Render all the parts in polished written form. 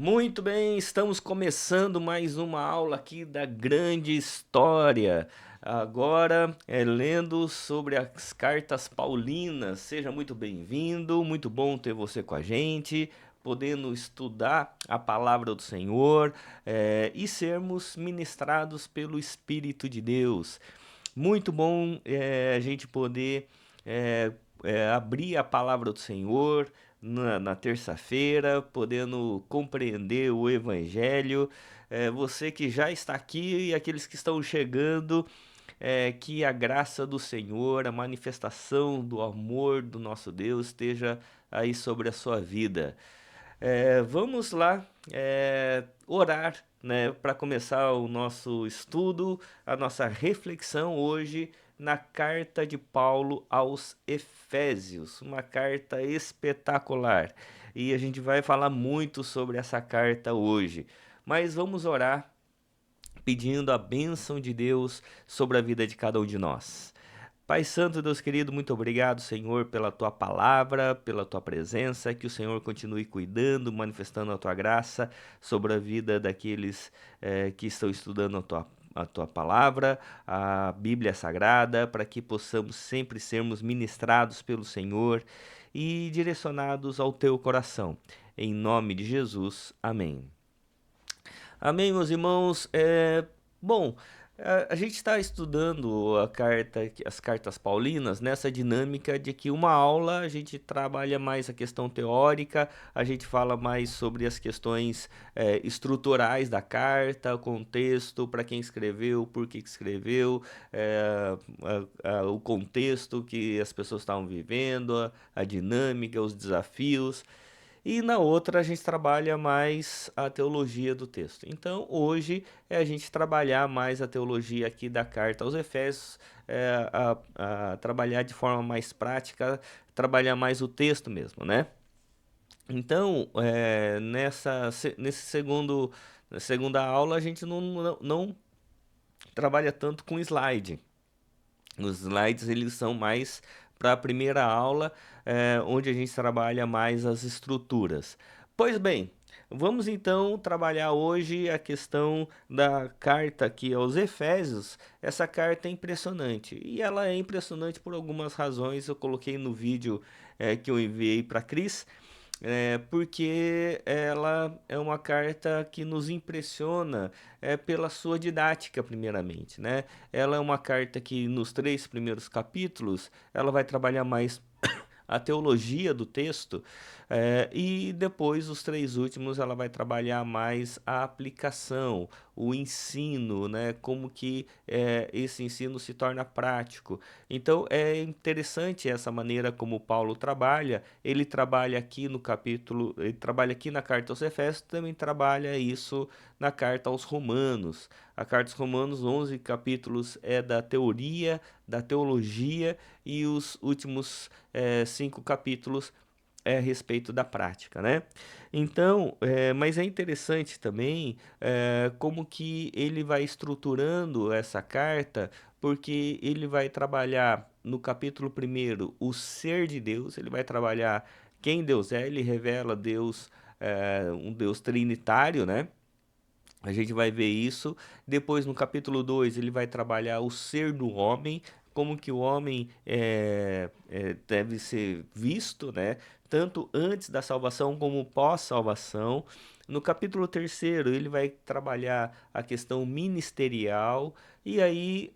Muito bem, estamos começando mais uma aula aqui da grande história. Agora lendo sobre as cartas paulinas. Seja muito bem-vindo, muito bom ter você com a gente, podendo estudar a palavra do Senhor e sermos ministrados pelo Espírito de Deus. Muito bom a gente poder eh, abrir a palavra do Senhor na terça-feira, podendo compreender o Evangelho. Você que já está aqui e aqueles que estão chegando, que a graça do Senhor, a manifestação do amor do nosso Deus esteja aí sobre a sua vida. Vamos lá, orar, né, para começar o nosso estudo, a nossa reflexão hoje na carta de Paulo aos Efésios, uma carta espetacular. E a gente vai falar muito sobre essa carta hoje. Mas vamos orar pedindo a bênção de Deus sobre a vida de cada um de nós. Pai Santo, Deus querido, muito obrigado, Senhor, pela tua palavra, pela tua presença, que o Senhor continue cuidando, manifestando a tua graça sobre a vida daqueles que estão estudando a tua palavra, a Bíblia Sagrada, para que possamos sempre sermos ministrados pelo Senhor e direcionados ao teu coração. Em nome de Jesus, amém. Amém, meus irmãos. Bom, a gente está estudando as cartas paulinas nessa dinâmica de que uma aula a gente trabalha mais a questão teórica, a gente fala mais sobre as questões estruturais da carta, o contexto, para quem escreveu, por que que escreveu, o contexto que as pessoas estavam vivendo, a dinâmica, os desafios. E na outra a gente trabalha mais a teologia do texto. Então hoje é a gente trabalhar mais a teologia aqui da carta aos Efésios, a trabalhar de forma mais prática, trabalhar mais o texto mesmo, né? Então, na segunda aula a gente não trabalha tanto com slide. Os slides eles são mais para a primeira aula, onde a gente trabalha mais as estruturas. Pois bem, vamos então trabalhar hoje a questão da carta aqui aos Efésios. Essa carta é impressionante e ela é impressionante por algumas razões. Eu coloquei no vídeo que eu enviei para Cris. Porque ela é uma carta que nos impressiona pela sua didática, primeiramente, né? Ela é uma carta que nos 3 primeiros capítulos ela vai trabalhar mais a teologia do texto, e depois os 3 últimos ela vai trabalhar mais a aplicação, o ensino, né? Como que esse ensino se torna prático. Então é interessante essa maneira como Paulo trabalha. Ele trabalha aqui no capítulo, ele trabalha aqui na carta aos Efésios, também trabalha isso na carta aos Romanos. A carta aos Romanos, 11 capítulos é da teoria, da teologia, e os últimos 5 capítulos a respeito da prática, né? Então, mas é interessante também como que ele vai estruturando essa carta, porque ele vai trabalhar no capítulo primeiro o ser de Deus, ele vai trabalhar quem Deus é, ele revela Deus, um Deus trinitário, né? A gente vai ver isso. Depois, no capítulo 2 ele vai trabalhar o ser do homem, como que o homem deve ser visto, né? Tanto antes da salvação como pós-salvação. No capítulo terceiro ele vai trabalhar a questão ministerial. E aí,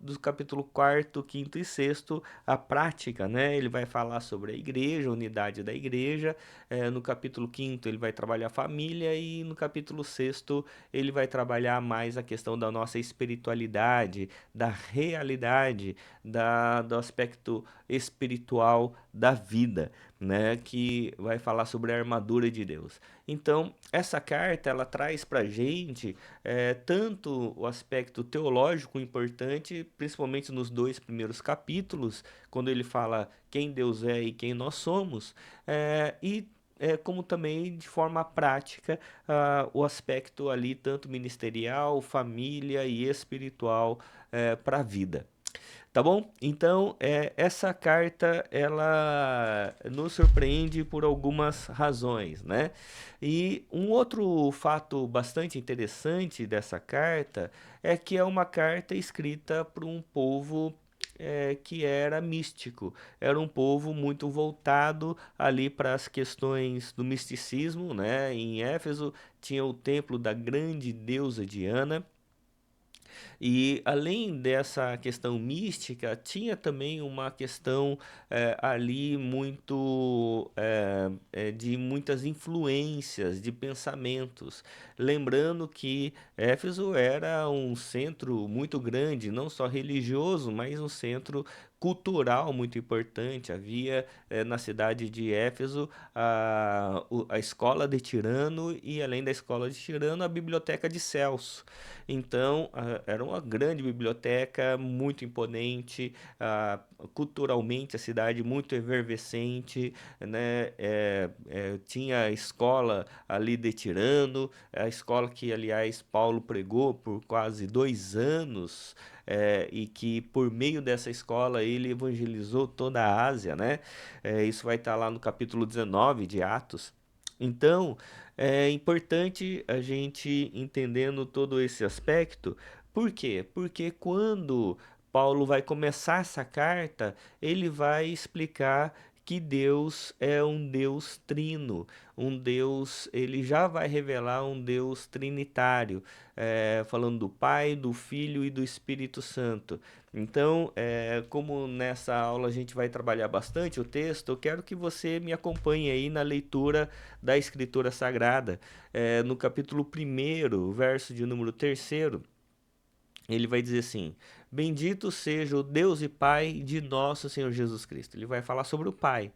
do capítulo quarto, quinto e sexto, a prática, né? Ele vai falar sobre a igreja, a unidade da igreja. No capítulo quinto ele vai trabalhar a família. E no capítulo sexto ele vai trabalhar mais a questão da nossa espiritualidade, da realidade, do aspecto espiritual da vida, né? Que vai falar sobre a armadura de Deus. Então, essa carta ela traz para gente tanto o aspecto teológico importante, principalmente nos 2 primeiros capítulos, quando ele fala quem Deus é e quem nós somos, e como também de forma prática o aspecto ali tanto ministerial, família e espiritual para a vida. Tá bom? Então, essa carta ela nos surpreende por algumas razões, né? E um outro fato bastante interessante dessa carta é que é uma carta escrita por um povo que era místico, era um povo muito voltado ali para as questões do misticismo, né? Em Éfeso tinha o templo da grande deusa Diana, e além dessa questão mística, tinha também uma questão ali muito de muitas influências de pensamentos. Lembrando que Éfeso era um centro muito grande, não só religioso, mas um centro cultural muito importante. Havia na cidade de Éfeso a escola de Tirano e, além da escola de Tirano, a biblioteca de Celso. Então, era uma grande biblioteca, muito imponente, culturalmente a cidade muito efervescente, né? Tinha a escola ali de Tirano, a escola que, aliás, Paulo pregou por quase 2 anos, e que por meio dessa escola ele evangelizou toda a Ásia, né? Isso vai estar lá no capítulo 19 de Atos. Então, é importante a gente entendendo todo esse aspecto. Por quê? Porque quando Paulo vai começar essa carta, ele vai explicar que Deus é um Deus trino, um Deus, ele já vai revelar um Deus trinitário, falando do Pai, do Filho e do Espírito Santo. Então, como nessa aula a gente vai trabalhar bastante o texto, eu quero que você me acompanhe aí na leitura da Escritura Sagrada. No capítulo 1, verso de número 3, ele vai dizer assim: Bendito seja o Deus e Pai de nosso Senhor Jesus Cristo. Ele vai falar sobre o Pai.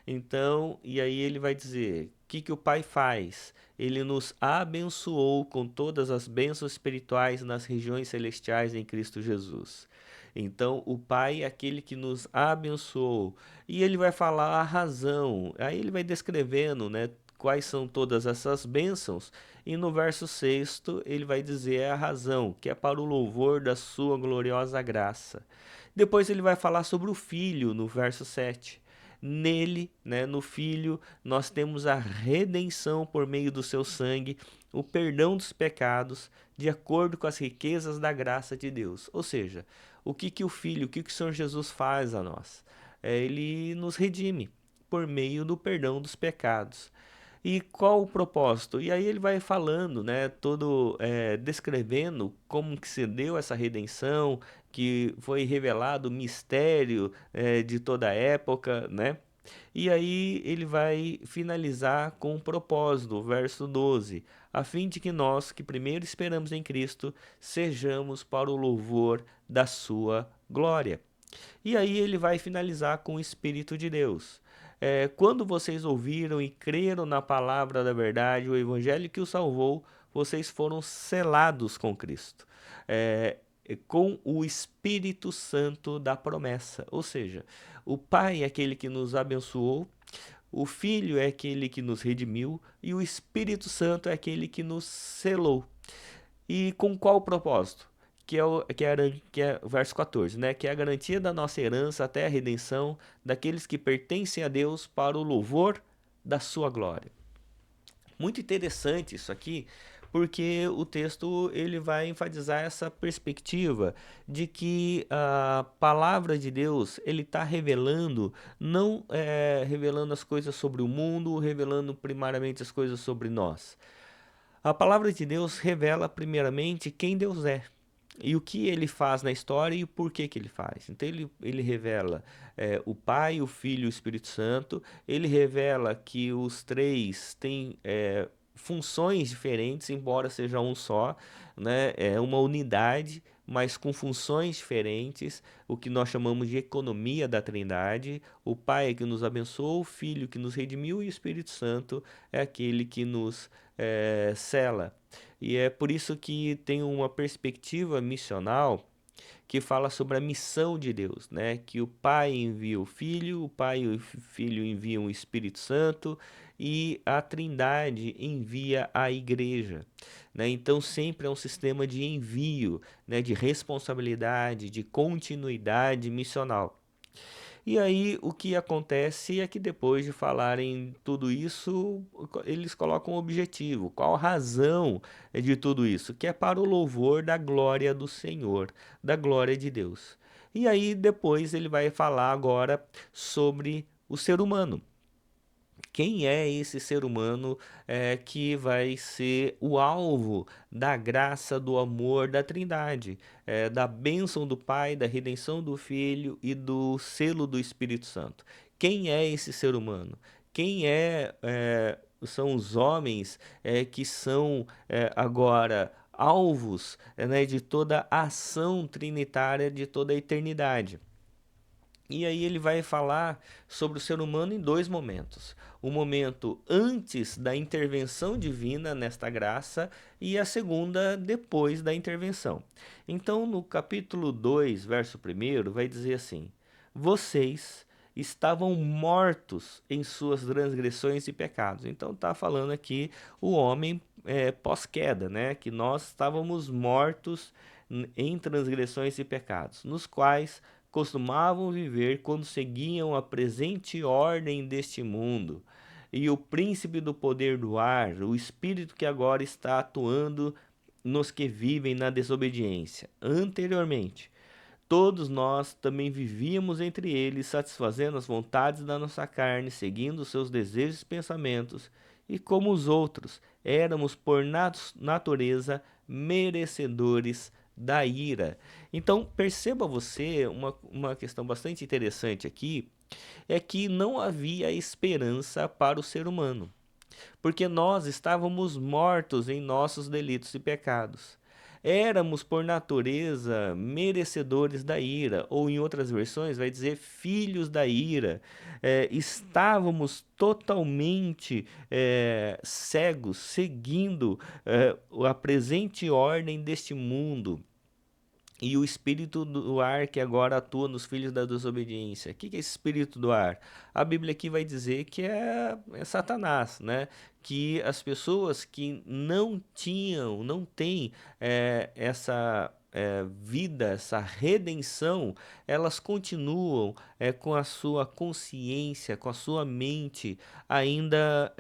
Então, e aí ele vai dizer: o que o Pai faz? Ele nos abençoou com todas as bênçãos espirituais nas regiões celestiais em Cristo Jesus. Então, o Pai é aquele que nos abençoou. E ele vai falar a razão. Aí ele vai descrevendo, né, quais são todas essas bênçãos. E no verso 6 ele vai dizer a razão, que é para o louvor da sua gloriosa graça. Depois ele vai falar sobre o Filho, no verso 7. Nele, né, no Filho, nós temos a redenção por meio do seu sangue, o perdão dos pecados, de acordo com as riquezas da graça de Deus. Ou seja, o que o Filho, o que o Senhor Jesus faz a nós? Ele nos redime por meio do perdão dos pecados. E qual o propósito? E aí ele vai falando, né, todo descrevendo como que se deu essa redenção, que foi revelado o mistério de toda a época, né? E aí ele vai finalizar com um propósito, o verso 12, a fim de que nós, que primeiro esperamos em Cristo, sejamos para o louvor da sua glória. E aí ele vai finalizar com o Espírito de Deus. Quando vocês ouviram e creram na palavra da verdade, o evangelho que os salvou, vocês foram selados com Cristo, com o Espírito Santo da promessa. Ou seja, o Pai é aquele que nos abençoou, o Filho é aquele que nos redimiu e o Espírito Santo é aquele que nos selou. E com qual propósito? Que é o verso 14, né? Que é a garantia da nossa herança até a redenção daqueles que pertencem a Deus para o louvor da sua glória. Muito interessante isso aqui, porque o texto ele vai enfatizar essa perspectiva de que a palavra de Deus ele está revelando, não revelando as coisas sobre o mundo, revelando primariamente as coisas sobre nós. A palavra de Deus revela primeiramente quem Deus é e o que ele faz na história e o porquê que ele faz. Então ele revela o Pai, o Filho e o Espírito Santo. Ele revela que os três têm funções diferentes, embora seja um só, né? É uma unidade, mas com funções diferentes, o que nós chamamos de economia da Trindade. O Pai é que nos abençoou, o Filho que nos redimiu e o Espírito Santo é aquele que nos cela. E é por isso que tem uma perspectiva missional que fala sobre a missão de Deus, né? Que o Pai envia o Filho, o Pai e o Filho enviam o Espírito Santo, e a Trindade envia a igreja, né? Então sempre é um sistema de envio, né, de responsabilidade, de continuidade missional. E aí o que acontece é que depois de falarem tudo isso, eles colocam um objetivo. Qual a razão de tudo isso? Que é para o louvor da glória do Senhor, da glória de Deus. E aí depois ele vai falar agora sobre o ser humano. Quem é esse ser humano que vai ser o alvo da graça, do amor da Trindade, da bênção do Pai, da redenção do Filho e do selo do Espírito Santo? Quem é esse ser humano? Quem são os homens que são agora alvos né, de toda a ação trinitária de toda a eternidade? E aí ele vai falar sobre o ser humano em dois momentos. O momento antes da intervenção divina nesta graça e a segunda depois da intervenção. Então, no capítulo 2, verso 1, vai dizer assim: Vocês estavam mortos em suas transgressões e pecados. Então está falando aqui o homem pós-queda, né? Que nós estávamos mortos em transgressões e pecados, nos quais costumavam viver quando seguiam a presente ordem deste mundo. E o príncipe do poder do ar, o espírito que agora está atuando nos que vivem na desobediência. Anteriormente, todos nós também vivíamos entre eles, satisfazendo as vontades da nossa carne, seguindo os seus desejos e pensamentos, e como os outros, éramos por natureza merecedores da ira. Então, perceba você uma questão bastante interessante aqui, é que não havia esperança para o ser humano, porque nós estávamos mortos em nossos delitos e pecados. Éramos, por natureza, merecedores da ira, ou em outras versões vai dizer filhos da ira. Estávamos totalmente cegos, seguindo a presente ordem deste mundo. E o espírito do ar que agora atua nos filhos da desobediência. O que é esse espírito do ar? A Bíblia aqui vai dizer que é Satanás, né? Que as pessoas que não tinham, não têm essa vida, essa redenção, elas continuam com a sua consciência, com a sua mente ainda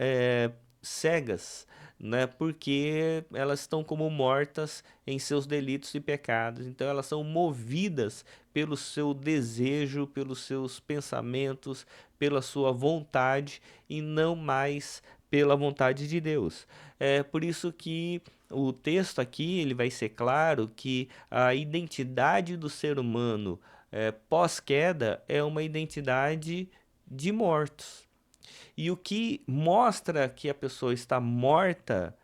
cegas, né? Porque elas estão como mortas em seus delitos e pecados. Então elas são movidas pelo seu desejo, pelos seus pensamentos, pela sua vontade e não mais pela vontade de Deus. É por isso que o texto aqui ele vai ser claro que a identidade do ser humano pós-queda é uma identidade de mortos. E o que mostra que a pessoa está morta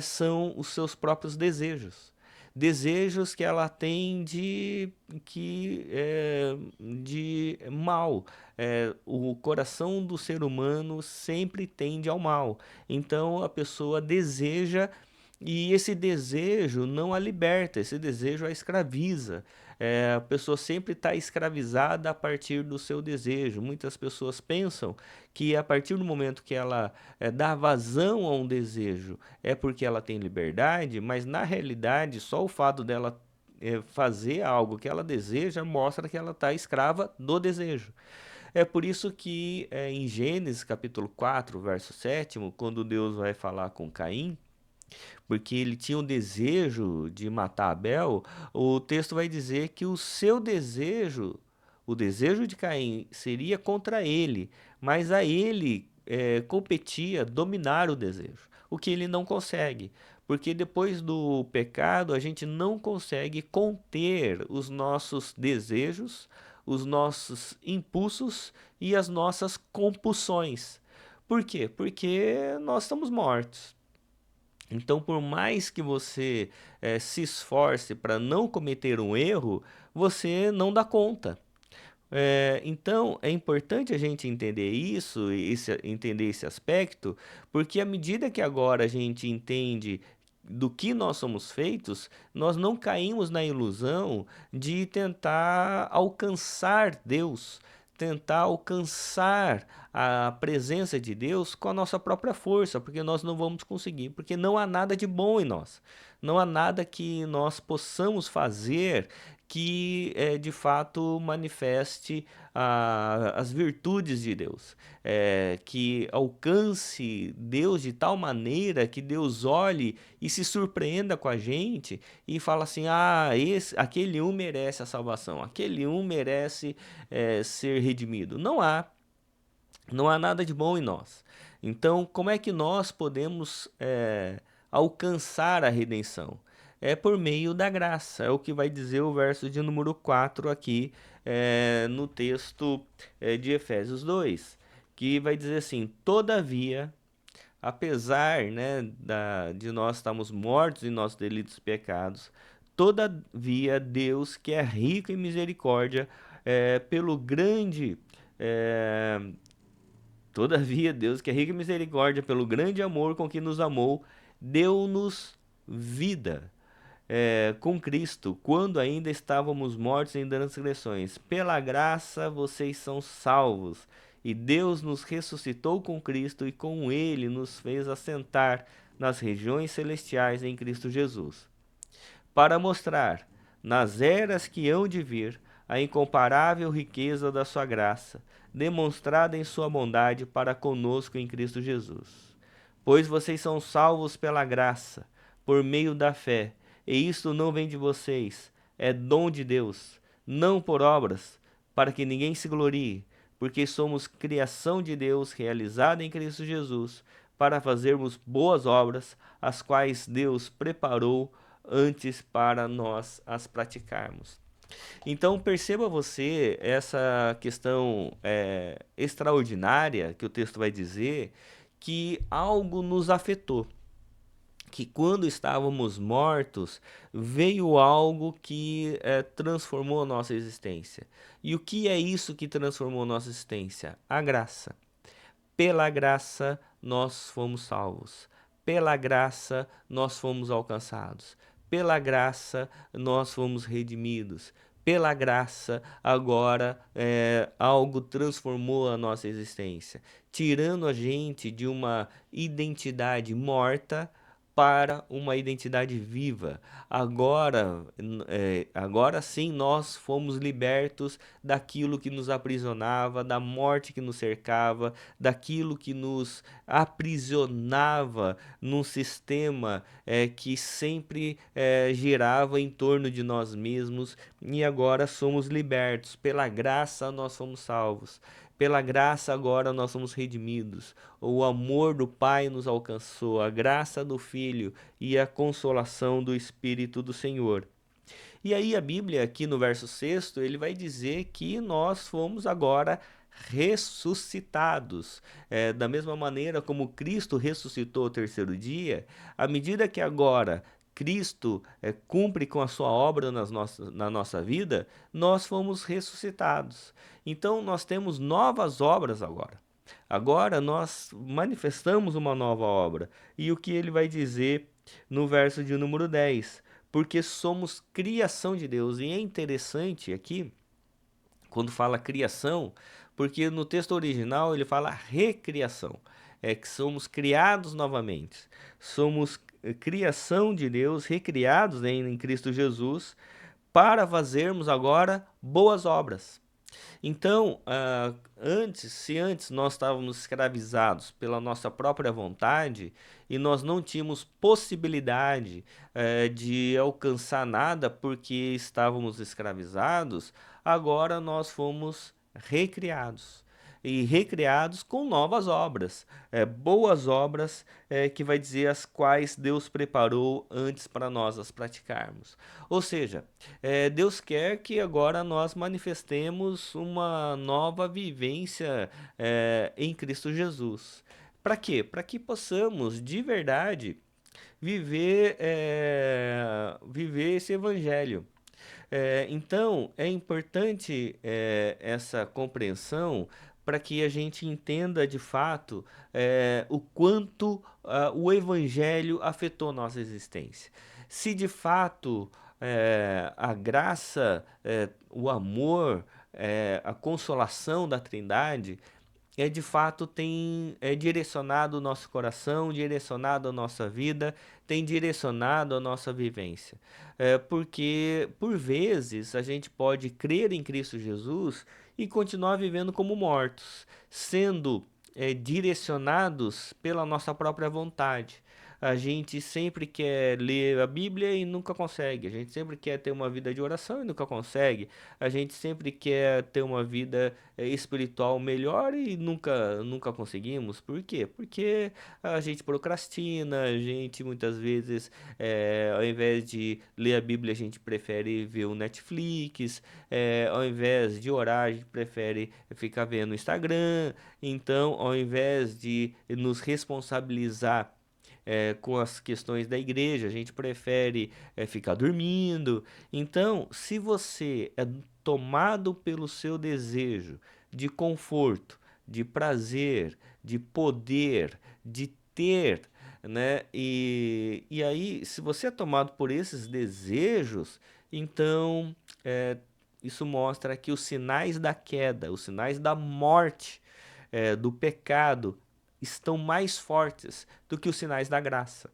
são os seus próprios desejos. Desejos que ela tem de mal. O coração do ser humano sempre tende ao mal. Então a pessoa deseja e esse desejo não a liberta, esse desejo a escraviza. A pessoa sempre está escravizada a partir do seu desejo. Muitas pessoas pensam que a partir do momento que ela dá vazão a um desejo é porque ela tem liberdade, mas na realidade só o fato dela fazer algo que ela deseja mostra que ela está escrava do desejo. É por isso que em Gênesis capítulo 4, verso 7, quando Deus vai falar com Caim, porque ele tinha o desejo de matar Abel, o texto vai dizer que o seu desejo, o desejo de Caim, seria contra ele, mas a ele competia dominar o desejo, o que ele não consegue. Porque depois do pecado, a gente não consegue conter os nossos desejos, os nossos impulsos e as nossas compulsões. Por quê? Porque nós estamos mortos. Então, por mais que você se esforce para não cometer um erro, você não dá conta. Então, é importante a gente entender isso, entender esse aspecto, porque à medida que agora a gente entende do que nós somos feitos, nós não caímos na ilusão de tentar alcançar Deus, tentar alcançar a presença de Deus com a nossa própria força, porque nós não vamos conseguir, porque não há nada de bom em nós. Não há nada que nós possamos fazer que de fato manifeste as virtudes de Deus, que alcance Deus de tal maneira que Deus olhe e se surpreenda com a gente e fala assim: ah, aquele um merece a salvação, aquele um merece ser redimido. Não há nada de bom em nós. Então, como é que nós podemos alcançar a redenção? É por meio da graça, é o que vai dizer o verso de número 4 aqui no texto de Efésios 2, que vai dizer assim: todavia, apesar, né, de nós estarmos mortos em nossos delitos e pecados, todavia Deus, que é rico em misericórdia, pelo grande é, Todavia, Deus, que é rico em misericórdia, pelo grande amor com que nos amou, deu-nos vida com Cristo, quando ainda estávamos mortos em transgressões. Pela graça vocês são salvos. E Deus nos ressuscitou com Cristo e com Ele nos fez assentar nas regiões celestiais em Cristo Jesus, para mostrar, nas eras que hão de vir, a incomparável riqueza da sua graça, demonstrada em sua bondade para conosco em Cristo Jesus. Pois vocês são salvos pela graça, por meio da fé, e isto não vem de vocês, é dom de Deus, não por obras, para que ninguém se glorie, porque somos criação de Deus realizada em Cristo Jesus, para fazermos boas obras, as quais Deus preparou antes para nós as praticarmos. Então perceba você essa questão extraordinária que o texto vai dizer, que algo nos afetou, que quando estávamos mortos veio algo que transformou a nossa existência. E o que é isso que transformou a nossa existência? A graça. Pela graça nós fomos salvos. Pela graça nós fomos alcançados. Pela graça nós fomos redimidos. Pela graça agora algo transformou a nossa existência, tirando a gente de uma identidade morta para uma identidade viva. Agora sim nós fomos libertos daquilo que nos aprisionava, da morte que nos cercava, daquilo que nos aprisionava num sistema que sempre girava em torno de nós mesmos, e agora somos libertos. Pela graça nós somos salvos. Pela graça agora nós somos redimidos. O amor do Pai nos alcançou, a graça do Filho e a consolação do Espírito do Senhor. E aí a Bíblia, aqui no verso 6, ele vai dizer que nós fomos agora ressuscitados. Da mesma maneira como Cristo ressuscitou ao terceiro dia, à medida que agora Cristo cumpre com a sua obra na nossa vida, nós fomos ressuscitados. Então nós temos novas obras agora. Agora nós manifestamos uma nova obra. E o que ele vai dizer no verso de número 10? Porque somos criação de Deus. E é interessante aqui, quando fala criação, porque no texto original ele fala recriação. É que somos criados novamente. Somos criação de Deus, recriados em Cristo Jesus, para fazermos agora boas obras. Então, se antes nós estávamos escravizados pela nossa própria vontade e nós não tínhamos possibilidade de alcançar nada porque estávamos escravizados, agora nós fomos recriados. E recriados com novas obras, boas obras, que vai dizer as quais Deus preparou antes para nós as praticarmos. Ou seja, Deus quer que agora nós manifestemos uma nova vivência em Cristo Jesus. Para quê? Para que possamos de verdade viver esse evangelho. Então, é importante essa compreensão para que a gente entenda de fato o quanto o Evangelho afetou nossa existência. Se de fato a graça, o amor, a consolação da Trindade, de fato é direcionado o nosso coração, direcionado a nossa vida, tem direcionado a nossa vivência. Porque, por vezes, a gente pode crer em Cristo Jesus e continuar vivendo como mortos, sendo direcionados pela nossa própria vontade. A gente sempre quer ler a Bíblia e nunca consegue. A gente sempre quer ter uma vida de oração e nunca consegue. A gente sempre quer ter uma vida espiritual melhor e nunca conseguimos. Por quê? Porque a gente procrastina, a gente muitas vezes, ao invés de ler a Bíblia, a gente prefere ver o Netflix, ao invés de orar, a gente prefere ficar vendo o Instagram. Então, ao invés de nos responsabilizar com as questões da igreja, a gente prefere ficar dormindo. Então, se você é tomado pelo seu desejo de conforto, de prazer, de poder, de ter, né? E aí, se você é tomado por esses desejos, então isso mostra que os sinais da queda, os sinais da morte, do pecado, estão mais fortes do que os sinais da graça.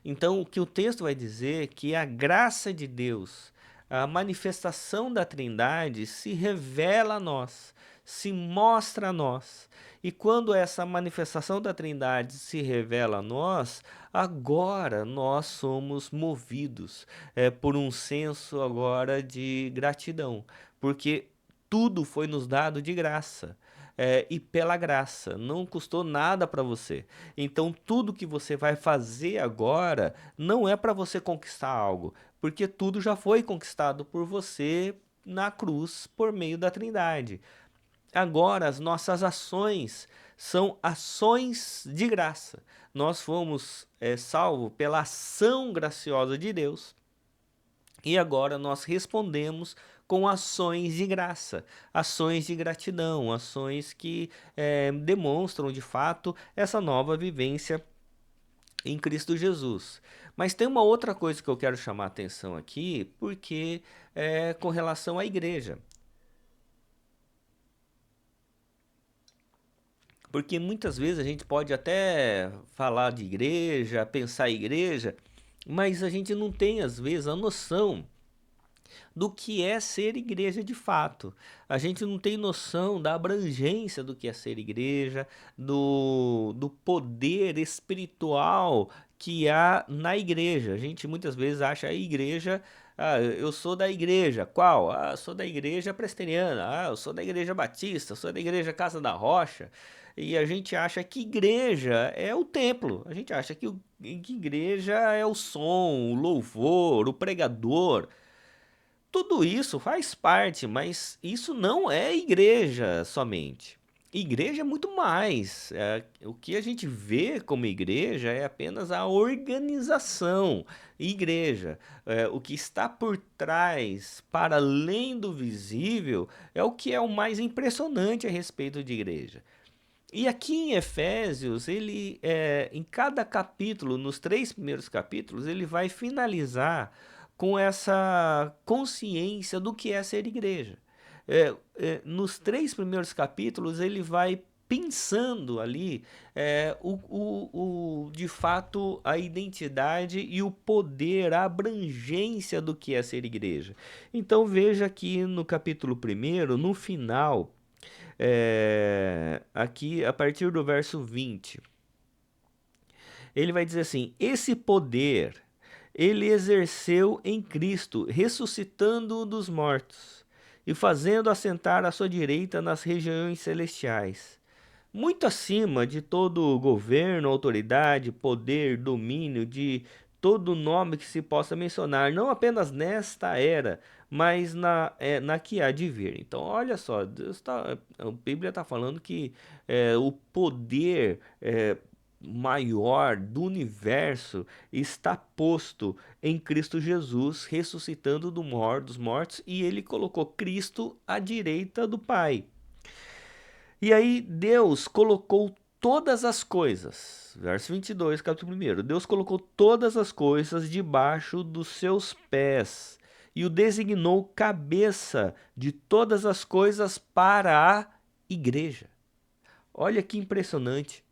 Então, o que o texto vai dizer é que a graça de Deus, a manifestação da Trindade, se revela a nós, se mostra a nós. E quando essa manifestação da Trindade se revela a nós, agora nós somos movidos por um senso agora de gratidão, porque tudo foi nos dado de graça. E pela graça, não custou nada para você. Então, tudo que você vai fazer agora não é para você conquistar algo, porque tudo já foi conquistado por você na cruz por meio da Trindade. Agora, as nossas ações são ações de graça. Nós fomos salvos pela ação graciosa de Deus e agora nós respondemos com ações de graça, ações de gratidão, ações que demonstram de fato essa nova vivência em Cristo Jesus. Mas tem uma outra coisa que eu quero chamar a atenção aqui, porque é com relação à igreja. Porque muitas vezes a gente pode até falar de igreja, pensar em igreja, mas a gente não tem, às vezes, a noção do que é ser igreja de fato. A gente não tem noção da abrangência do que é ser igreja, do poder espiritual que há na igreja. A gente muitas vezes acha a igreja. Ah, eu sou da igreja. Qual? Ah, eu sou da igreja presbiteriana. Ah, eu sou da igreja batista. Eu sou da igreja Casa da Rocha. E a gente acha que igreja é o templo. A gente acha que igreja é o som, o louvor, o pregador. Tudo isso faz parte, mas isso não é igreja somente. Igreja é muito mais. O que a gente vê como igreja é apenas a organização. Igreja. O que está por trás, para além do visível, é o que é o mais impressionante a respeito de igreja. E aqui em Efésios, ele, em cada capítulo, nos 3 primeiros capítulos, ele vai finalizar com essa consciência do que é ser igreja. Nos 3 primeiros capítulos, ele vai pensando ali de fato a identidade e o poder, a abrangência do que é ser igreja. Então veja aqui no capítulo 1, no final, aqui a partir do verso 20, ele vai dizer assim: esse poder ele exerceu em Cristo, ressuscitando-o dos mortos e fazendo assentar à sua direita nas regiões celestiais, muito acima de todo governo, autoridade, poder, domínio, de todo nome que se possa mencionar, não apenas nesta era, mas na que há de vir. Então, olha só, a Bíblia está falando que o poder maior do universo está posto em Cristo Jesus, ressuscitando dos mortos, e ele colocou Cristo à direita do Pai. E aí Deus colocou todas as coisas, verso 22, capítulo 1, Deus colocou todas as coisas debaixo dos seus pés e o designou cabeça de todas as coisas para a igreja. Olha que impressionante.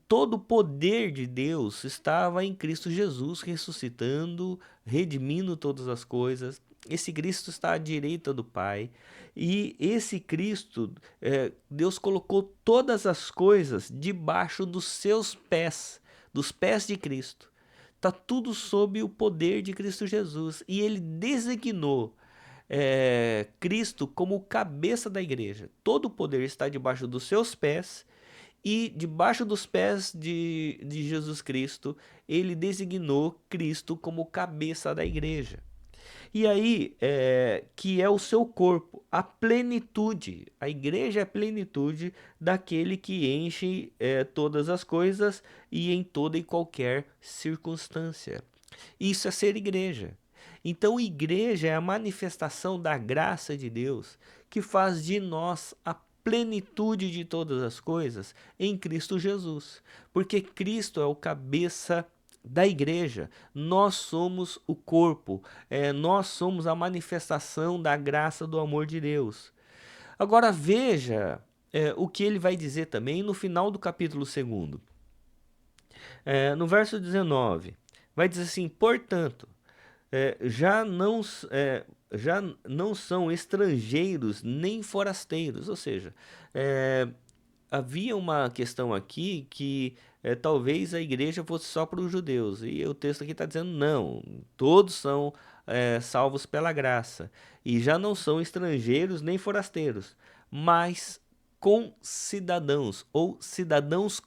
Todo o poder de Deus estava em Cristo Jesus, ressuscitando, redimindo todas as coisas. Esse Cristo está à direita do Pai. E esse Cristo, Deus colocou todas as coisas debaixo dos seus pés, dos pés de Cristo. Está tudo sob o poder de Cristo Jesus. E ele designou Cristo como cabeça da igreja. Todo o poder está debaixo dos seus pés. E debaixo dos pés de Jesus Cristo, ele designou Cristo como cabeça da igreja. E aí, que é o seu corpo, a plenitude. A igreja é a plenitude daquele que enche todas as coisas e em toda e qualquer circunstância. Isso é ser igreja. Então, igreja é a manifestação da graça de Deus que faz de nós a plenitude de todas as coisas em Cristo Jesus. Porque Cristo é o cabeça da igreja, nós somos o corpo, nós somos a manifestação da graça do amor de Deus. Agora veja o que ele vai dizer também no final do capítulo 2. No verso 19, vai dizer assim: portanto, já não são estrangeiros nem forasteiros, ou seja, havia uma questão aqui que talvez a igreja fosse só para os judeus, e o texto aqui está dizendo não, todos são salvos pela graça, e já não são estrangeiros nem forasteiros, mas concidadãos, ou cidadãos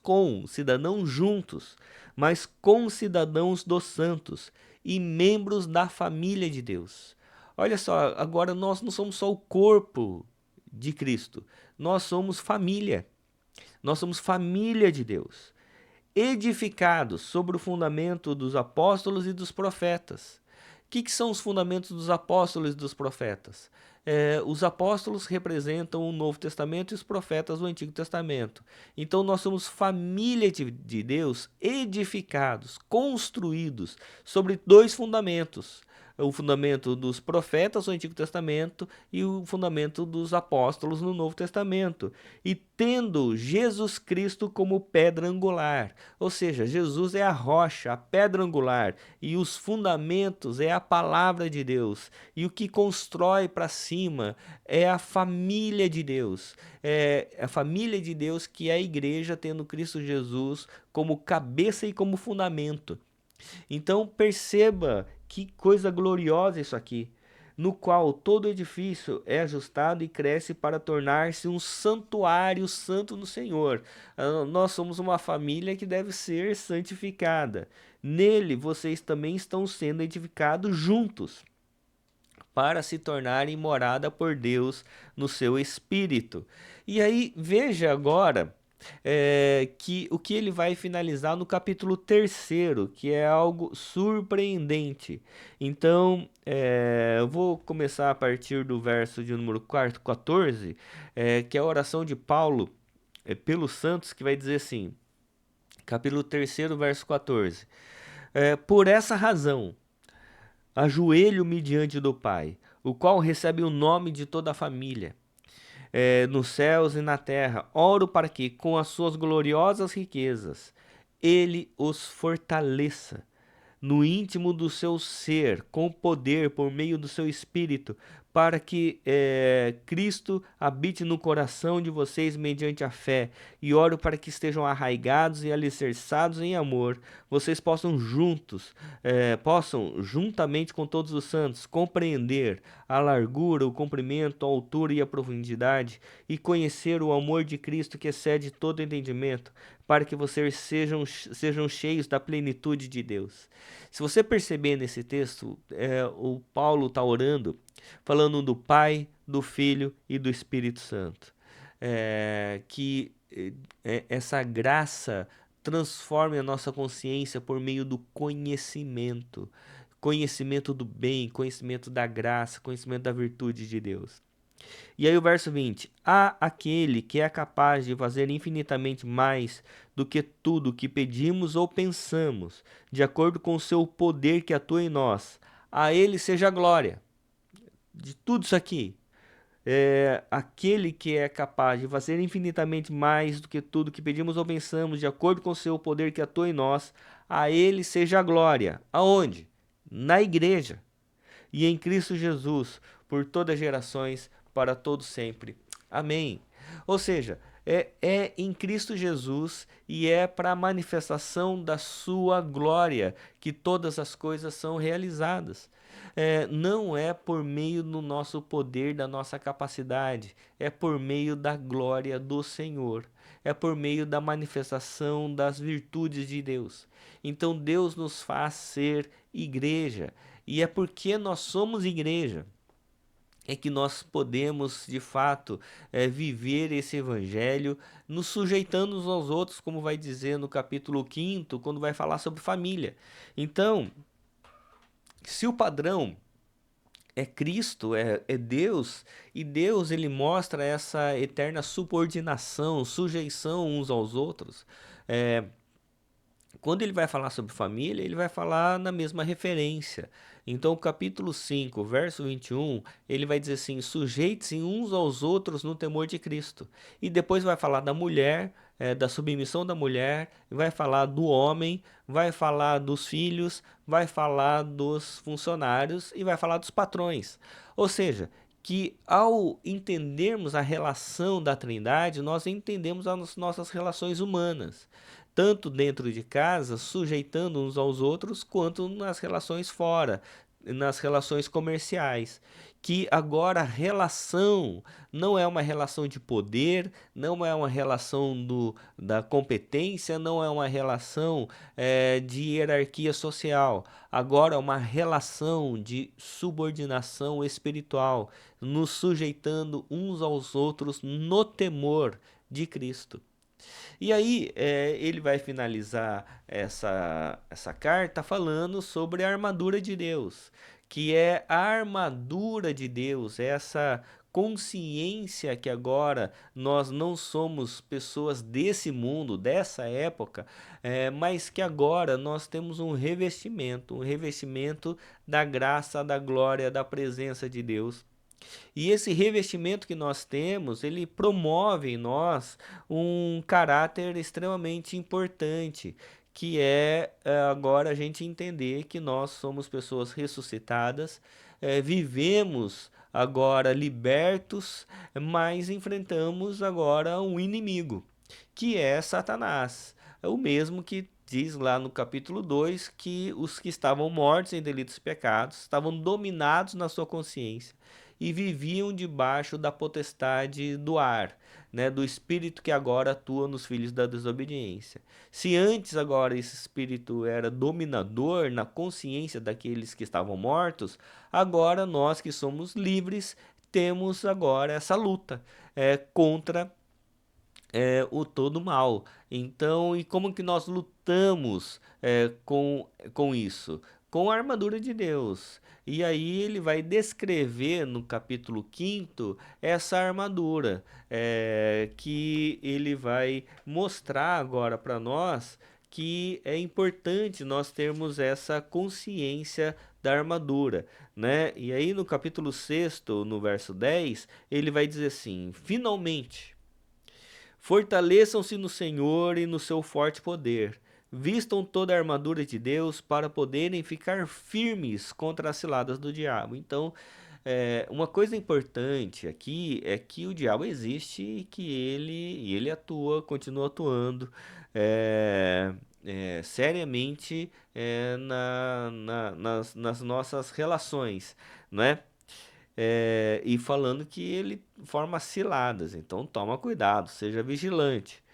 juntos, mas concidadãos dos santos e membros da família de Deus. Olha só, agora nós não somos só o corpo de Cristo, nós somos família. Nós somos família de Deus, edificados sobre o fundamento dos apóstolos e dos profetas. O que são os fundamentos dos apóstolos e dos profetas? Os apóstolos representam o Novo Testamento e os profetas o Antigo Testamento. Então nós somos família de Deus, edificados, construídos sobre dois fundamentos: o fundamento dos profetas no Antigo Testamento e o fundamento dos apóstolos no Novo Testamento, e tendo Jesus Cristo como pedra angular, ou seja, Jesus é a rocha, a pedra angular, e os fundamentos é a palavra de Deus, e o que constrói para cima é a família de Deus, a família de Deus, que é a igreja, tendo Cristo Jesus como cabeça e como fundamento. Então perceba que coisa gloriosa isso aqui, no qual todo edifício é ajustado e cresce para tornar-se um santuário santo no Senhor. Nós somos uma família que deve ser santificada. Nele vocês também estão sendo edificados juntos, para se tornarem morada por Deus no seu espírito. E aí, veja agora que o que ele vai finalizar no capítulo 3, que é algo surpreendente. Então, eu vou começar a partir do verso de número 14, que é a oração de Paulo pelos santos, que vai dizer assim, capítulo 3, verso 14. Por essa razão, ajoelho-me diante do Pai, o qual recebe o nome de toda a família, nos céus e na terra. Oro para que, com as suas gloriosas riquezas, ele os fortaleça no íntimo do seu ser, com poder por meio do seu Espírito, para que Cristo habite no coração de vocês mediante a fé. E oro para que estejam arraigados e alicerçados em amor, vocês possam juntamente com todos os santos, compreender a largura, o comprimento, a altura e a profundidade, e conhecer o amor de Cristo que excede todo entendimento, para que vocês sejam cheios da plenitude de Deus. Se você perceber nesse texto, o Paulo está orando, falando do Pai, do Filho e do Espírito Santo. Que essa graça transforme a nossa consciência por meio do conhecimento. Conhecimento do bem, conhecimento da graça, conhecimento da virtude de Deus. E aí o verso 20: há aquele que é capaz de fazer infinitamente mais do que tudo que pedimos ou pensamos, de acordo com o seu poder que atua em nós. A Ele seja a glória de tudo isso aqui. Aquele que é capaz de fazer infinitamente mais do que tudo que pedimos ou pensamos, de acordo com o seu poder que atua em nós, a Ele seja a glória. Aonde? Na igreja. E em Cristo Jesus, por todas as gerações, para todos sempre. Amém. Ou seja, é em Cristo Jesus e é para a manifestação da sua glória que todas as coisas são realizadas. Não é por meio do nosso poder, da nossa capacidade, é por meio da glória do Senhor, é por meio da manifestação das virtudes de Deus. Então Deus nos faz ser igreja, e é porque nós somos igreja é que nós podemos, de fato, viver esse evangelho, nos sujeitando uns aos outros, como vai dizer no capítulo 5º, quando vai falar sobre família. Então, se o padrão é Cristo, é Deus, e Deus ele mostra essa eterna subordinação, sujeição uns aos outros, é, quando ele vai falar sobre família, ele vai falar na mesma referência. Então, o capítulo 5, verso 21, ele vai dizer assim: sujeitem-se uns aos outros no temor de Cristo. E depois vai falar da mulher, da submissão da mulher, vai falar do homem, vai falar dos filhos, vai falar dos funcionários e vai falar dos patrões. Ou seja, que ao entendermos a relação da Trindade, nós entendemos as nossas relações humanas, tanto dentro de casa, sujeitando uns aos outros, quanto nas relações fora, nas relações comerciais. Que agora a relação não é uma relação de poder, não é uma relação da competência, não é uma relação de hierarquia social. Agora é uma relação de subordinação espiritual, nos sujeitando uns aos outros no temor de Cristo. E aí, ele vai finalizar essa carta falando sobre a armadura de Deus, que é a armadura de Deus, essa consciência que agora nós não somos pessoas desse mundo, dessa época, mas que agora nós temos um revestimento da graça, da glória, da presença de Deus. E esse revestimento que nós temos, ele promove em nós um caráter extremamente importante, que agora a gente entender que nós somos pessoas ressuscitadas, vivemos agora libertos, mas enfrentamos agora um inimigo, que é Satanás. É o mesmo que diz lá no capítulo 2 que os que estavam mortos em delitos e pecados estavam dominados na sua consciência e viviam debaixo da potestade do ar, né, do espírito que agora atua nos filhos da desobediência. Se antes agora esse espírito era dominador na consciência daqueles que estavam mortos, agora nós que somos livres temos agora essa luta contra o todo mal. Então, e como que nós lutamos com isso? Com a armadura de Deus. E aí ele vai descrever no capítulo 5º essa armadura, que ele vai mostrar agora para nós que é importante nós termos essa consciência da armadura, né? E aí no capítulo 6º, no verso 10, ele vai dizer assim: finalmente, fortaleçam-se no Senhor e no seu forte poder. Vistam toda a armadura de Deus para poderem ficar firmes contra as ciladas do diabo. Então, uma coisa importante aqui é que o diabo existe e que ele atua, continua atuando seriamente nas nossas relações, né? E falando que ele forma ciladas, então toma cuidado, seja vigilante.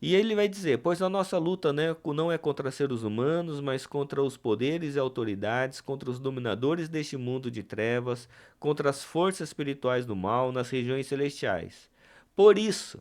E ele vai dizer: pois a nossa luta, né, não é contra seres humanos, mas contra os poderes e autoridades, contra os dominadores deste mundo de trevas, contra as forças espirituais do mal nas regiões celestiais. Por isso,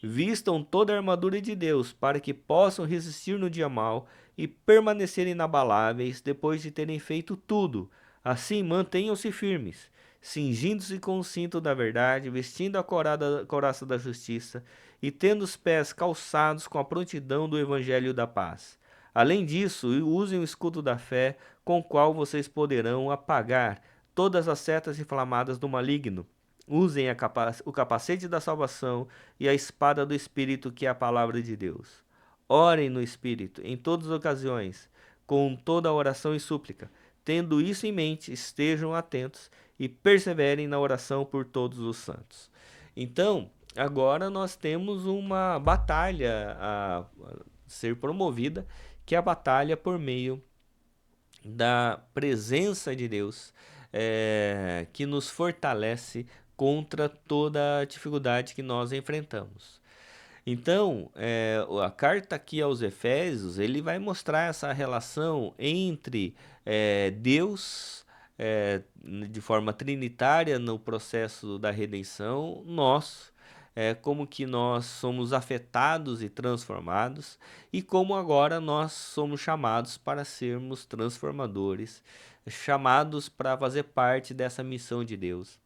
vistam toda a armadura de Deus, para que possam resistir no dia mau e permanecer inabaláveis depois de terem feito tudo. Assim, mantenham-se firmes, cingindo-se com o cinto da verdade, vestindo a couraça da justiça e tendo os pés calçados com a prontidão do evangelho da paz. Além disso, usem o escudo da fé, com o qual vocês poderão apagar todas as setas inflamadas do maligno. Usem o capacete da salvação e a espada do Espírito, que é a palavra de Deus. Orem no Espírito em todas as ocasiões, com toda a oração e súplica. Tendo isso em mente, estejam atentos e perseverem na oração por todos os santos. Então, agora nós temos uma batalha a ser promovida, que é a batalha por meio da presença de Deus, que nos fortalece contra toda a dificuldade que nós enfrentamos. Então, a carta aqui aos Efésios, ele vai mostrar essa relação entre Deus, de forma trinitária no processo da redenção, nós, como que nós somos afetados e transformados, e como agora nós somos chamados para sermos transformadores, chamados para fazer parte dessa missão de Deus,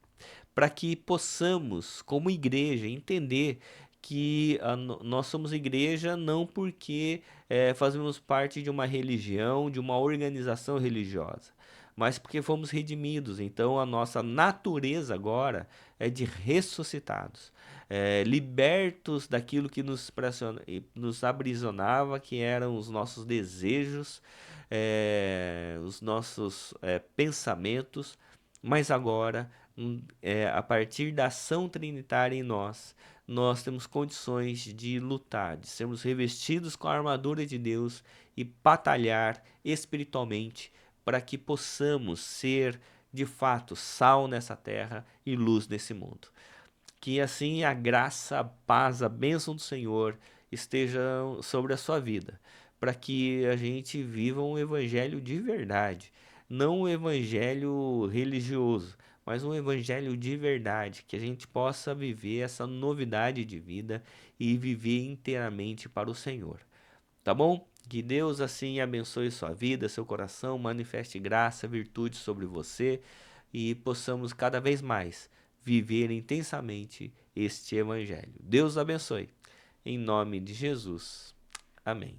para que possamos, como igreja, entender que nós somos igreja não porque fazemos parte de uma religião, de uma organização religiosa, mas porque fomos redimidos. Então a nossa natureza agora é de ressuscitados, libertos daquilo que nos aprisionava, que eram os nossos desejos, os nossos pensamentos, mas agora a partir da ação trinitária em nós, nós temos condições de lutar, de sermos revestidos com a armadura de Deus e batalhar espiritualmente para que possamos ser, de fato, sal nessa terra e luz nesse mundo. Que assim a graça, a paz, a bênção do Senhor estejam sobre a sua vida, para que a gente viva um evangelho de verdade, não um evangelho religioso, mas um evangelho de verdade, que a gente possa viver essa novidade de vida e viver inteiramente para o Senhor. Tá bom? Que Deus assim abençoe sua vida, seu coração, manifeste graça, virtude sobre você e possamos cada vez mais viver intensamente este evangelho. Deus abençoe. Em nome de Jesus. Amém.